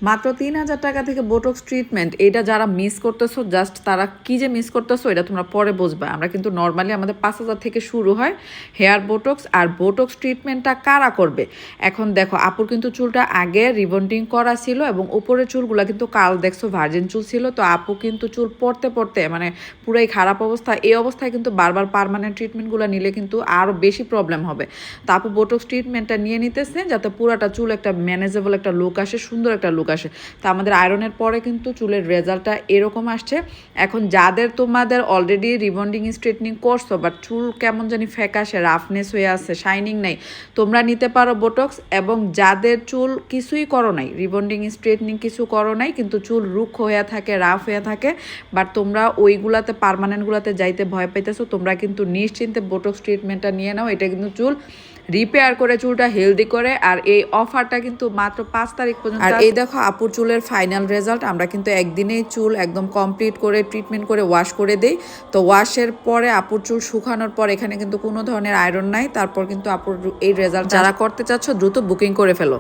মাত্র ৩,০০০ টাকা থেকে বোটক্স ট্রিটমেন্ট, এটা যারা মিস করতেছো জাস্ট তারা কি যে মিস করতেছো এটা তোমরা পরে বুঝবা। আমরা কিন্তু নর্মালি আমাদের ৫,০০০ থেকে শুরু হয় হেয়ার বোটক্স। আর বোটক্স ট্রিটমেন্টটা কারা করবে? এখন দেখো, আপুর কিন্তু চুলটা আগে রিবন্ডিং করা ছিল এবং উপরের চুলগুলো কিন্তু কাল দেখছো ভার্জিন চুল ছিল। তো আপু কিন্তু চুল পড়তে পড়তে মানে পুরাই খারাপ অবস্থা। এই অবস্থায় কিন্তু বারবার পার্মানেন্ট ট্রিটমেন্টগুলো নিলে কিন্তু আরও বেশি প্রবলেম হবে। তো আপু বোটক্স ট্রিটমেন্টটা নিয়ে নিতেছে যাতে পুরাটা চুল একটা ম্যানেজেবল একটা লুক আসে, সুন্দর একটা লুক আসে। তো আমাদের আয়রনের পরে কিন্তু চুলের রেজাল্টটা এরকম আসছে। এখন যাদের তোমাদের অলরেডি রিবন্ডিং স্ট্রেটনিং করছো বাট চুল কেমন জানি ফ্যাকাশে রাফনেস হয়ে আছে, শাইনিং নাই, তোমরা নিতে পারো বোটক্স। এবং যাদের চুল কিছুই করো নাই, রিবন্ডিং স্ট্রেটনিং কিছু করো নাই, কিন্তু চুল রুক্ষ হয়ে থাকে, রাফ হয়ে থাকে, বাট তোমরা ওইগুলাতে পার্মানেন্টগুলাতে যাইতে ভয় পাইতেছো, তোমরা কিন্তু নিশ্চিন্তে বোটক্স ট্রিটমেন্টটা নিয়ে নাও। এটা কিন্তু চুল রিপেয়ার করে, চুলটা হেলদি করে। আর এই অফারটা কিন্তু মাত্র ৫ তারিখ পর্যন্ত। আর এই দেখো আপুর চুলের ফাইনাল রেজাল্ট। আমরা কিন্তু একদিনেই চুল একদম কমপ্লিট করে ট্রিটমেন্ট করে ওয়াশ করে দেই। তো ওয়াশের পরে আপুর চুল শুকানোর পর এখানে কিন্তু কোনো ধরনের আয়রন নাই। তারপর কিন্তু আপুর এই রেজাল্ট যারা করতে চাচ্ছ দ্রুত বুকিং করে ফেলো।